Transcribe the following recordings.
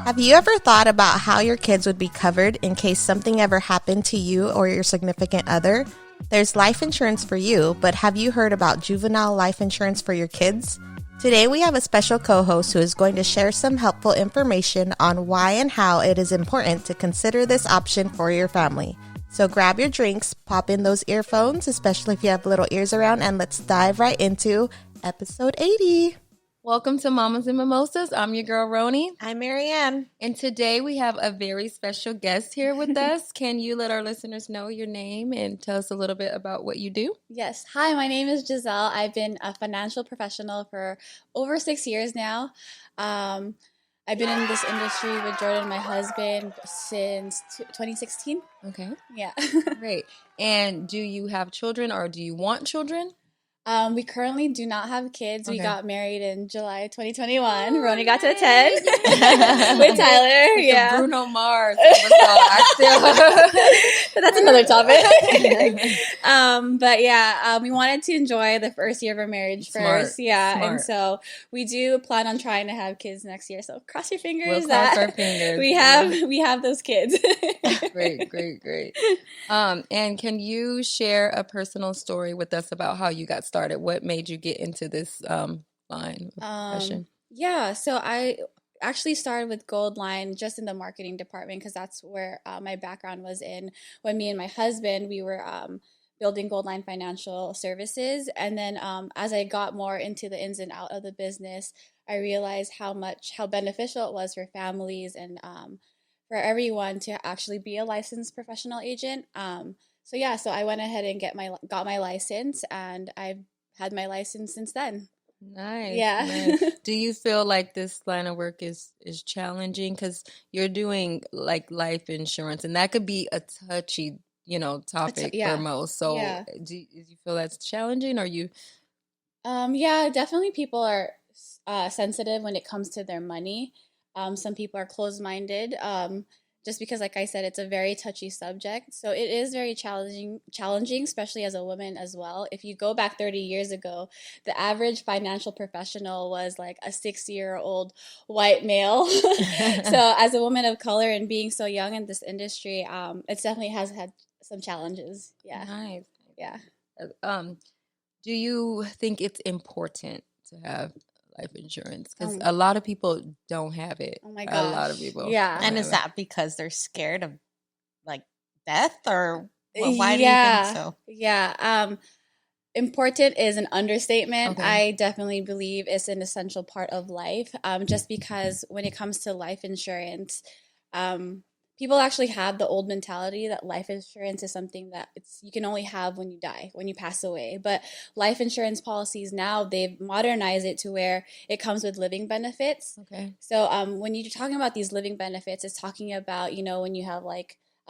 Have you ever thought about how your kids would be covered in case something ever happened to you or your significant other? There's life insurance for you, but have you heard about juvenile life insurance for your kids? Today we have a special co-host who is going to share some helpful information on why and how it is important to consider this option for your family. So grab your drinks, pop in those earphones, especially if you have little ears around, and let's dive right into episode 80. Welcome to Mamas and Mimosas. I'm your girl, Roni. I'm Marianne. And today we have a very special guest here with us. Can you let our listeners know your name and tell us a little bit about what you do? Yes. Hi, my name is Giselle. I've been a financial professional for over 6 years now. I've been in this industry with Jordan, my husband, since 2016. Okay. Yeah. Great. And do you have children or do you want children? We currently do not have kids. Okay. We got married in July 2021. Roni got to attend with Tyler. It's yeah. Bruno Mars. But that's another topic. But yeah, we wanted to enjoy the first year of our marriage first. Yeah. Smart. And so we do plan on trying to have kids next year. So cross your fingers We'll that cross our fingers. we have those kids. Great. And can you share a personal story with us about how you got started? What made you get into this line of profession? Yeah, so I actually started with Gold Line just in the marketing department because that's where my background was in. When me and my husband, we were building Gold Line Financial Services. And then as I got more into the ins and out of the business, I realized how beneficial it was for families and for everyone to actually be a licensed professional agent. So I went ahead and got my license, and I've had my license since then. Nice. Yeah. Nice. Do you feel like this line of work is challenging because you're doing like life insurance, and that could be a touchy, topic for most. So do you feel that's challenging, or you? Yeah, definitely. People are sensitive when it comes to their money. Some people are closed-minded. Just because, like I said, it's a very touchy subject. So it is very challenging, especially as a woman as well. If you go back 30 years ago, the average financial professional was like a 60-year-old white male. So as a woman of color and being so young in this industry, it definitely has had some challenges. Yeah. Nice. Yeah. Do you think it's important to have life insurance? Because a lot of people don't have it. Oh my gosh. A lot of people. Yeah. And is that because they're scared of like death, or why do you think so? Yeah. Important is an understatement. Okay. I definitely believe it's an essential part of life. Just because when it comes to life insurance, people actually have the old mentality that life insurance is something that you can only have when you die, when you pass away. But life insurance policies now, they've modernized it to where it comes with living benefits. Okay. So when you're talking about these living benefits, it's talking about, when you have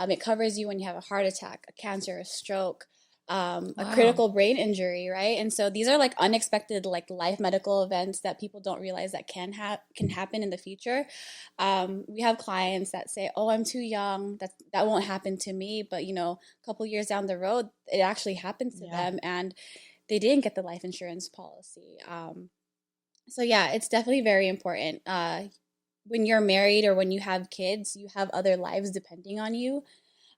it covers you when you have a heart attack, a cancer, a stroke, a critical brain injury, right? And so these are like unexpected life medical events that people don't realize that can happen in the future. We have clients that say, "Oh, I'm too young. That won't happen to me." But a couple years down the road, it actually happens to them, and they didn't get the life insurance policy. It's definitely very important. When you're married or when you have kids, you have other lives depending on you.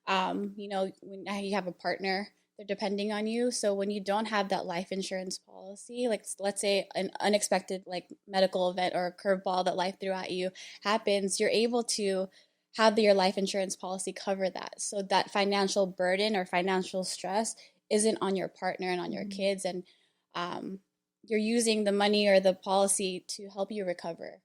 When you have a partner, they're depending on you. So when you don't have that life insurance policy, like let's say an unexpected medical event or a curveball that life threw at you happens, you're able to have your life insurance policy cover that. So that financial burden or financial stress isn't on your partner and on your kids, and you're using the money or the policy to help you recover,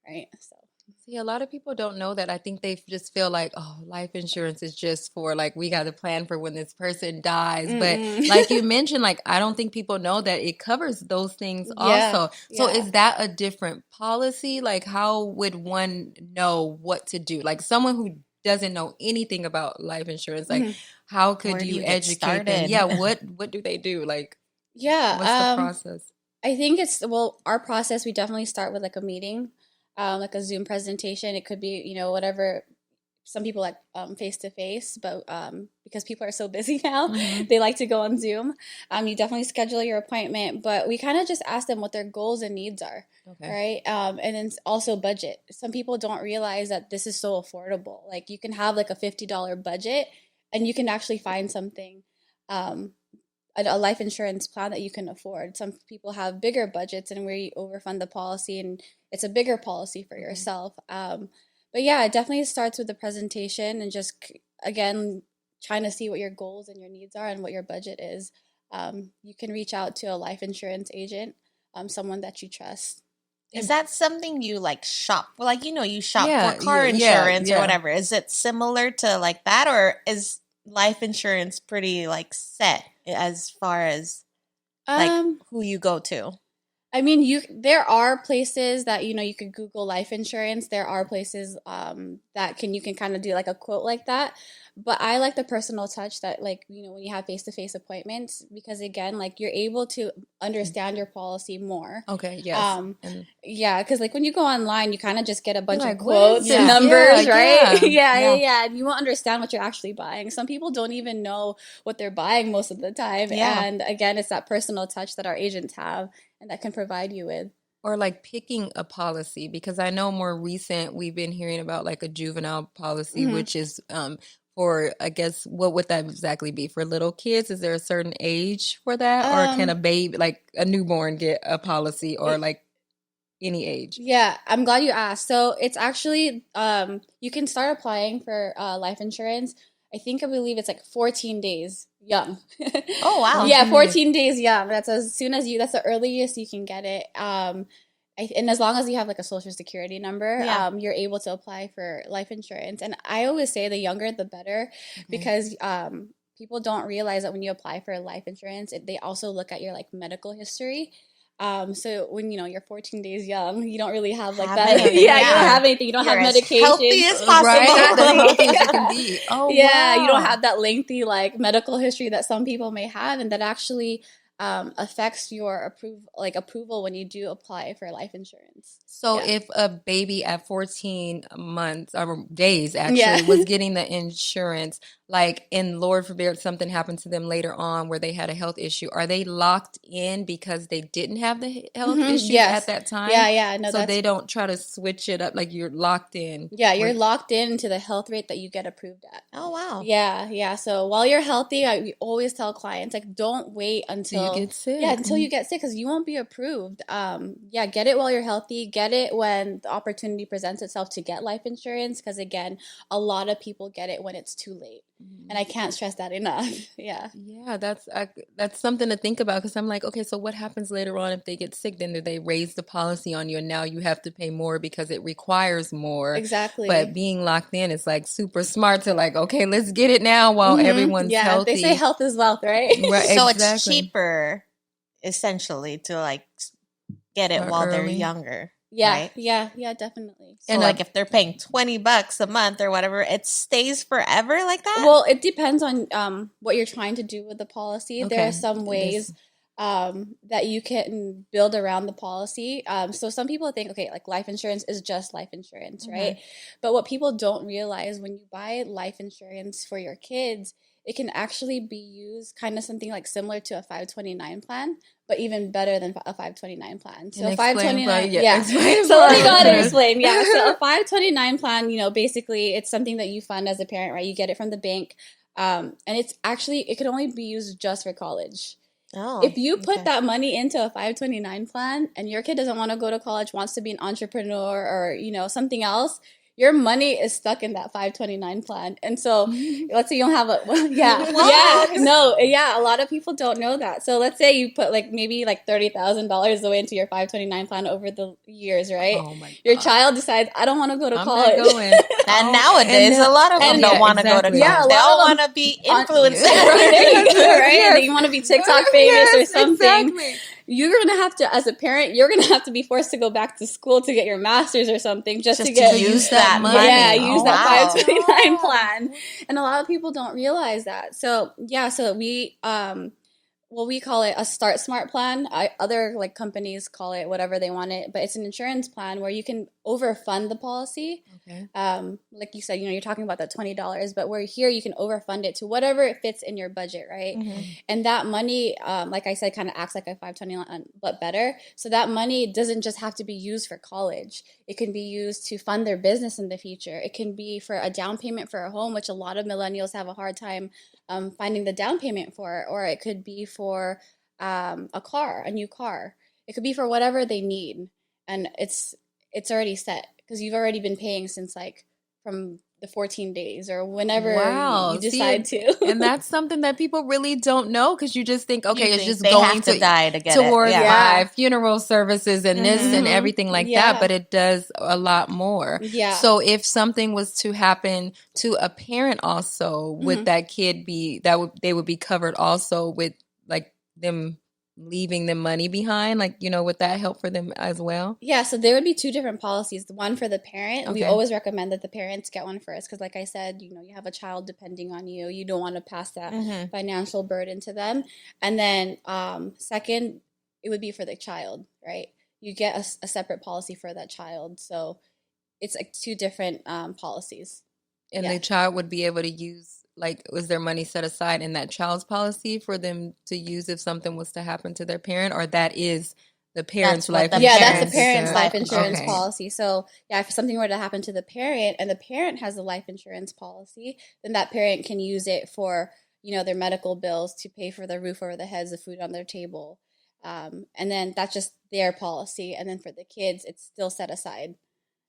right? So. See, a lot of people don't know that. I think they just feel like, oh, life insurance is just for we got to plan for when this person dies. But like you mentioned, I don't think people know that it covers those things also. So is that a different policy? How would one know what to do? Someone who doesn't know anything about life insurance, how could you educate them? Yeah, what do they do? What's the process? I think our process, we definitely start with a meeting. A Zoom presentation. It could be, whatever some people like face to face, but because people are so busy now, they like to go on Zoom. You definitely schedule your appointment, but we kind of just ask them what their goals and needs are, right? And then also budget. Some people don't realize that this is so affordable. Like you can have like a $50 budget, and you can actually find something, a life insurance plan that you can afford. Some people have bigger budgets, and where you overfund the policy, and it's a bigger policy for yourself. But yeah, it definitely starts with the presentation and just, again, trying to see what your goals and your needs are and what your budget is. You can reach out to a life insurance agent, someone that you trust. Is that something you like shop? Well, like, you shop for car insurance or whatever. Is it similar to like that, or is life insurance pretty like set as far as like who you go to? I mean, there are places that, you could Google life insurance. There are places that you can kind of do like a quote like that. But I like the personal touch that, like, when you have face-to-face appointments, because again, like, you're able to understand your policy more. Okay, yes. Yeah, because like when you go online, you kind of just get a bunch of quotes and numbers, right? Yeah. And you won't understand what you're actually buying. Some people don't even know what they're buying most of the time. Yeah. And again, it's that personal touch that our agents have and that can provide you with. Or like picking a policy, because I know more recent we've been hearing about like a juvenile policy, which is for, I guess, what would that exactly be? For little kids? Is there a certain age for that? Or can a baby, like a newborn, get a policy, or like any age? Yeah, I'm glad you asked. So it's actually, you can start applying for life insurance. I believe it's like 14 days young. Oh, wow. Yeah, 14 days young. That's that's the earliest you can get it. And as long as you have like a social security number, you're able to apply for life insurance. And I always say the younger, the better, because people don't realize that when you apply for life insurance, they also look at your like medical history. So when you're 14 days young, you don't really have like that. You don't have anything. You don't have medication. Healthy as possible. Right? The healthiest you can be. Oh, yeah. Wow. You don't have that lengthy like medical history that some people may have, and that actually affects your approval when you do apply for life insurance. So if a baby at 14 months or days actually was getting the insurance, like, and Lord forbid something happened to them later on where they had a health issue, are they locked in because they didn't have the health issue at that time? Yeah. No, so they don't try to switch it up, like you're locked in. Yeah, you're locked into the health rate that you get approved at. Oh, wow. Yeah. So while you're healthy, we always tell clients, like, don't wait until you get sick. Yeah, until you get sick, because you won't be approved. Get it while you're healthy. Get it when the opportunity presents itself to get life insurance, because again, a lot of people get it when it's too late. And I can't stress that enough. Yeah, that's something to think about, because I'm like, okay, so what happens later on if they get sick? Then do they raise the policy on you, and now you have to pay more because it requires more? Exactly. But being locked in is like super smart to like, okay, let's get it now while everyone's healthy. They say health is wealth, right? Right, so it's cheaper, essentially, to like get it while they're younger. Yeah, right? yeah, definitely. So and like if they're paying $20 a month or whatever, it stays forever like that? Well, it depends on what you're trying to do with the policy. Okay. There are some ways that you can build around the policy. So some people think, okay, like life insurance is just life insurance, right? But what people don't realize, when you buy life insurance for your kids, it can actually be used kind of something like similar to a 529 plan, but even better than a 529 plan. So 529, So let me go ahead and explain. Yeah, so a 529 plan, basically it's something that you fund as a parent, right? You get it from the bank, and it can only be used just for college. Oh, if you put that money into a 529 plan and your kid doesn't want to go to college, wants to be an entrepreneur or something else, your money is stuck in that 529 plan. And so let's say you don't have a a lot of people don't know that. So let's say you put maybe $30,000 away into your 529 plan over the years, right? Oh my God. Your child decides, I don't want to go to college. Not going. And nowadays, a lot of them don't want to go to college. Yeah, they all want to be influencers. Right? They want to be TikTok famous or something. Exactly. You're going to have to, as a parent, you're going to have to be forced to go back to school to get your master's or something just to use that money. Yeah, use that 529 plan. And a lot of people don't realize that. So, we well, we call it a Start Smart plan. Other like companies call it whatever they want it, but it's an insurance plan where you can overfund the policy. Okay. Like you said, you know, you're talking about that $20, but where here you can overfund it to whatever it fits in your budget, right? And that money, like I said, kind of acts like a 529, but better. So that money doesn't just have to be used for college. It can be used to fund their business in the future. It can be for a down payment for a home, which a lot of millennials have a hard time finding the down payment for, or it could be for a new car. It could be for whatever they need, and it's already set because you've already been paying since like from the 14 days or whenever you decide to. And that's something that people really don't know because you just think, okay, it's just they going have to die to get towards it. my funeral services and this and everything like that, but it does a lot more. Yeah. So if something was to happen to a parent also, would that kid they would be covered also with like them leaving them money behind? Like, you know, would that help for them as well? Yeah, so there would be two different policies. The one for the parent, we Okay. always recommend that the parents get one first because like I said, you know, you have a child depending on you. You don't want to pass that financial burden to them. And then second, it would be for the child, right? You get a separate policy for that child. So it's like two different policies. And the child would be able to use, like, was there money set aside in that child's policy for them to use if something was to happen to their parent, or that is the parent's life insurance? Yeah, that's the parent's life insurance policy. So, yeah, if something were to happen to the parent and the parent has a life insurance policy, then that parent can use it for, you know, their medical bills, to pay for the roof over their heads, the food on their table. And then that's just their policy. And then for the kids, it's still set aside.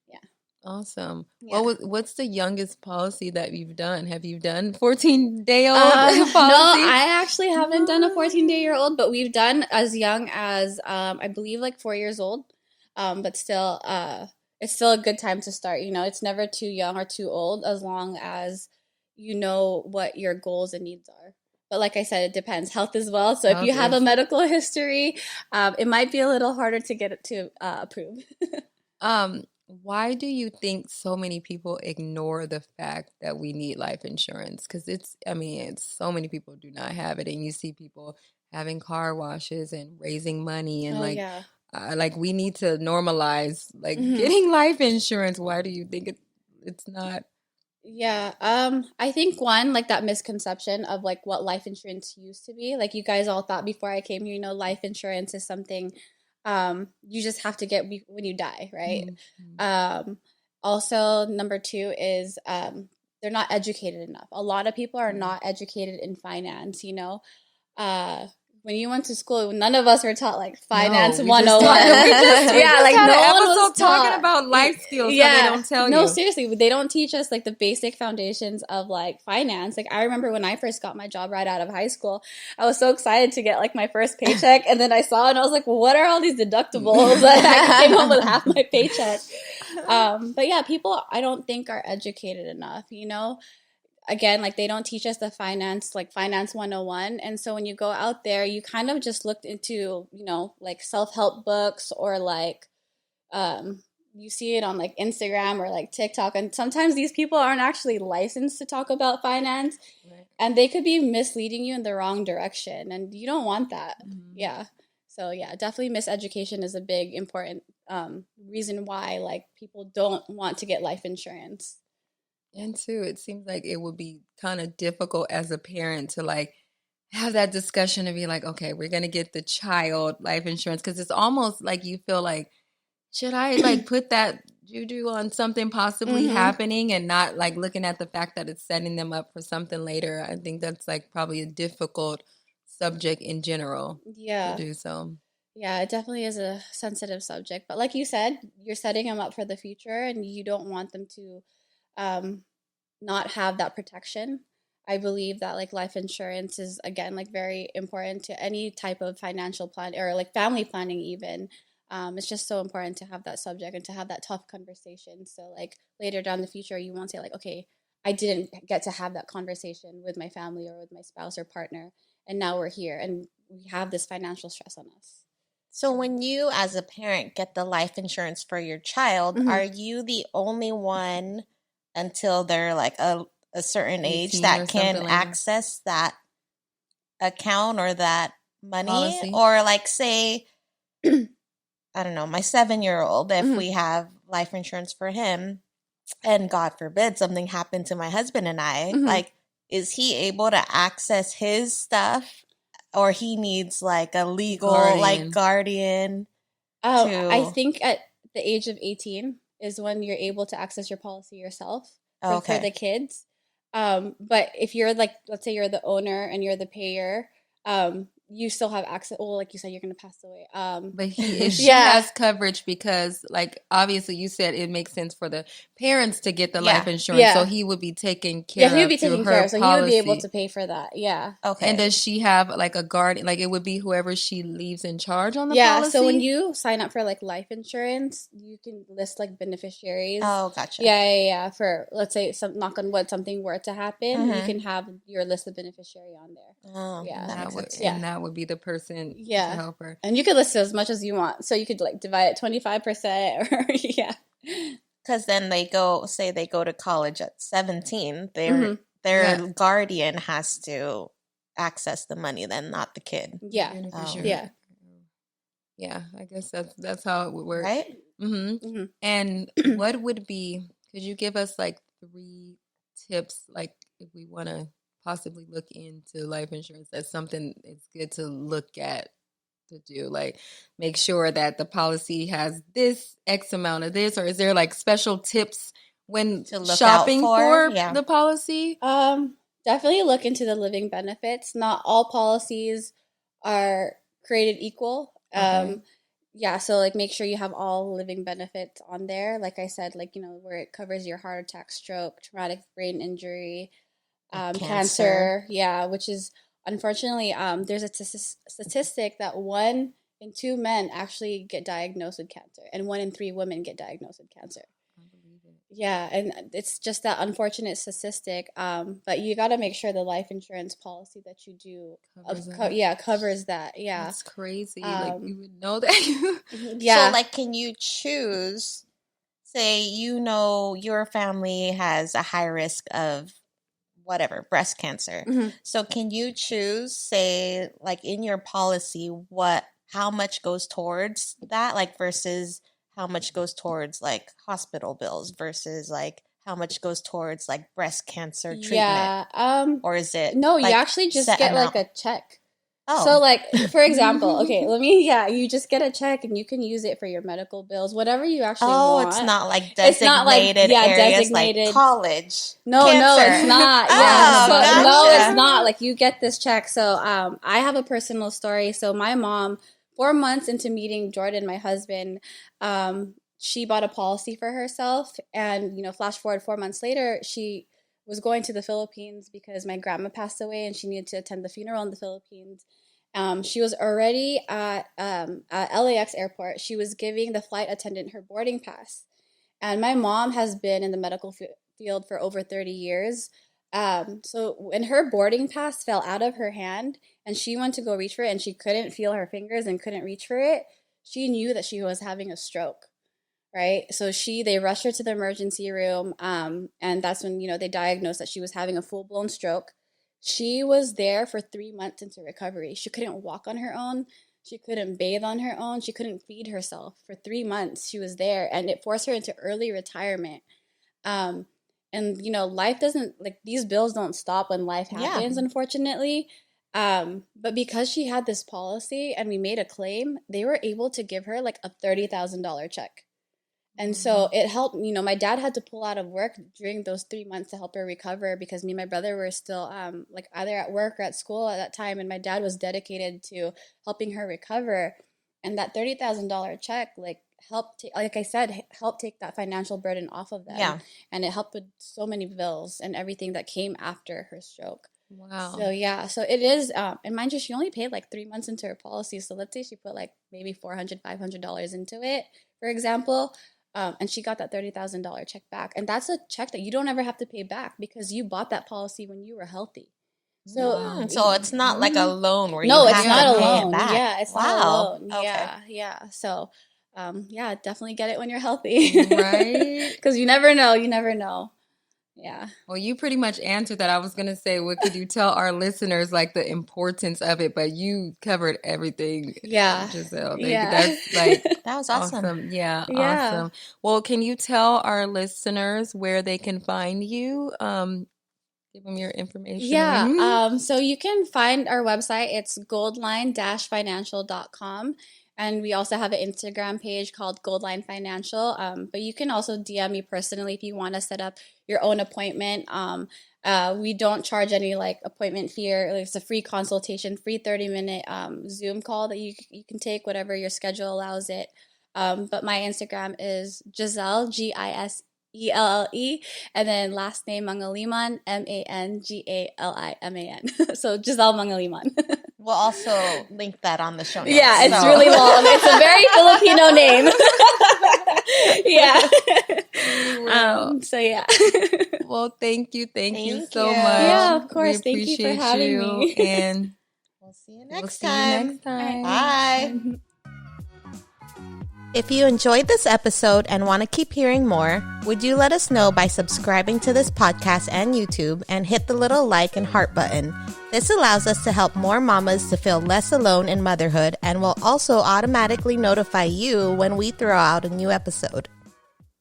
Yeah. Awesome. Yeah. What's the youngest policy that you've done? Have you done 14-day-old policy? No, I actually haven't done a 14-day-old, but we've done as young as I believe like 4 years old. But still, it's still a good time to start. You know, it's never too young or too old as long as you know what your goals and needs are. But like I said, it depends. Health as well. So if you have a medical history, it might be a little harder to get it to approve. Why do you think so many people ignore the fact that we need life insurance? Because it's so many people do not have it. And you see people having car washes and raising money and like we need to normalize like getting life insurance. Why do you think it's not? Yeah, I think one, like that misconception of like what life insurance used to be. Like you guys all thought before I came here, you know, life insurance is something you just have to get when you die, right? Also, number two is they're not educated enough. A lot of people are not educated in finance, you know. When you went to school, none of us were taught like finance 101. Like no one was talking about life skills. Yeah, they don't tell you. No, seriously, they don't teach us like the basic foundations of like finance. Like I remember when I first got my job right out of high school, I was so excited to get like my first paycheck, and then I saw it and I was like, well, what are all these deductibles? I came home with half my paycheck. But yeah, people I don't think are educated enough, you know. Again, like they don't teach us the finance 101. And so when you go out there, you kind of just looked into, you know, like self-help books or like you see it on like Instagram or like TikTok. And sometimes these people aren't actually licensed to talk about finance, and they could be misleading you in the wrong direction. And you don't want that. Yeah. So yeah, definitely miseducation is a big important reason why like people don't want to get life insurance. And too, it seems like it would be kind of difficult as a parent to like have that discussion and be like, okay, we're going to get the child life insurance. Because it's almost like you feel like, should I like put that juju on something possibly happening and not like looking at the fact that it's setting them up for something later? I think that's like probably a difficult subject in general to do so. Yeah, it definitely is a sensitive subject. But like you said, you're setting them up for the future and you don't want them to not have that protection. I believe that like life insurance is again like very important to any type of financial plan or like family planning even. It's just so important to have that subject and to have that tough conversation. So like later down the future, you won't say like, okay, I didn't get to have that conversation with my family or with my spouse or partner, and now we're here and we have this financial stress on us. So when you as a parent get the life insurance for your child, are you the only one until they're like a certain age that can access that account or that money policy. or like say, I don't know, my 7-year-old, if we have life insurance for him and God forbid something happened to my husband and I, like, is he able to access his stuff or he needs like a legal like guardian? I think at the age of 18 is when you're able to access your policy yourself for the kids. But if you're like, let's say you're the owner and you're the payer, you still have access. Well, like you said, you're going to pass away. But she has coverage because, like, obviously you said it makes sense for the parents to get the life insurance. So he would be taken care of. Yeah, he would be taken care of. So policy. he would be able to pay for that. Yeah. Okay. And does she have like a guardian? Like it would be whoever she leaves in charge on the policy? So when you sign up for like life insurance, you can list like beneficiaries. Oh, gotcha. Yeah. For, let's say, knock on wood, something were to happen, you can have your list of beneficiary on there. Oh, yeah. And that would be the person to help her. And you could list it as much as you want. So you could like divide it 25% or Because then they go to college at 17. Their guardian has to access the money, then not the kid. Yeah. Yeah, I guess that's how it would work. Right? Mm-hmm. And what would be, could you give us like 3 tips, like if we want to possibly look into life insurance, that's something it's good to look at, to do, like make sure that the policy has this X amount of this, or is there like special tips when shopping for the policy? Definitely look into the living benefits. Not all policies are created equal. So like make sure you have all living benefits on there. Like I said, like, you know, where it covers your heart attack, stroke, traumatic brain injury, cancer. Yeah, which is unfortunately, there's a statistic that 1 in 2 men actually get diagnosed with cancer, and 1 in 3 women get diagnosed with cancer. I believe it. Yeah, and it's just that unfortunate statistic. But you got to make sure the life insurance policy that you do covers that. Yeah, that's crazy. Like you would know that. So, like, can you choose? Say, you know, your family has a high risk of whatever, breast cancer. So can you choose, say, like in your policy, how much goes towards that, like versus how much goes towards like hospital bills versus like how much goes towards like breast cancer treatment? Yeah. Or is it no? like you actually just get like a check. Oh. So like, for example, okay, you just get a check and you can use it for your medical bills, whatever you actually want. Oh, it's not like designated areas like college. No, it's not. It's not. Like you get this check. So I have a personal story. So my mom, 4 months into meeting Jordan, my husband, she bought a policy for herself. And, you know, flash forward 4 months later, she was going to the Philippines because my grandma passed away and she needed to attend the funeral in the Philippines. She was already at LAX airport. She was giving the flight attendant her boarding pass. And my mom has been in the medical field for over 30 years. So when her boarding pass fell out of her hand and she went to go reach for it and she couldn't feel her fingers and couldn't reach for it, she knew that she was having a stroke. Right. So they rushed her to the emergency room. And that's when, you know, they diagnosed that she was having a full blown stroke. She was there for 3 months into recovery. She couldn't walk on her own. She couldn't bathe on her own. She couldn't feed herself for 3 months. She was there, and it forced her into early retirement. And, you know, life doesn't, like, these bills don't stop when life happens, unfortunately. But because she had this policy and we made a claim, they were able to give her like a $30,000 check. And so it helped, you know, my dad had to pull out of work during those 3 months to help her recover because me and my brother were still like either at work or at school at that time. And my dad was dedicated to helping her recover. And that $30,000 check, like, helped, like I said, help take that financial burden off of them. Yeah. And it helped with so many bills and everything that came after her stroke. Wow. So, yeah. So it is, and mind you, she only paid like 3 months into her policy. So let's say she put like maybe $400, $500 into it, for example. And she got that $30,000 check back. And that's a check that you don't ever have to pay back because you bought that policy when you were healthy. So, so it's not like a loan where no, you it's have not to a pay loan. it back. Yeah, it's not a loan. Okay. Yeah. So, definitely get it when you're healthy. Right. Because you never know. Yeah. Yeah. Well, you pretty much answered that. I was going to say, what could you tell our listeners, like the importance of it? But you covered everything. Yeah. Giselle. Yeah. That's like That was awesome. Yeah, Yeah. awesome. Well, can you tell our listeners where they can find you? Give them your information. Yeah. So you can find our website. It's goldline-financial.com. And we also have an Instagram page called Goldline Financial. But you can also DM me personally if you want to set up your own appointment. We don't charge any like appointment fee. It's a free consultation, free 30-minute Zoom call that you can take, whatever your schedule allows it. But my Instagram is Giselle, Gisselle, and then last name Mangaliman, Mangaliman. So Giselle Mangaliman. We'll also link that on the show notes. Yeah, it's really long. It's a very Filipino name. Yeah. So yeah. Well, thank you so much. Yeah, of course. We Thank you for appreciate having me. And we'll see you we'll next see you time. next time. Bye. If you enjoyed this episode and want to keep hearing more, would you let us know by subscribing to this podcast and YouTube and hit the little like and heart button? This allows us to help more mamas to feel less alone in motherhood and will also automatically notify you when we throw out a new episode.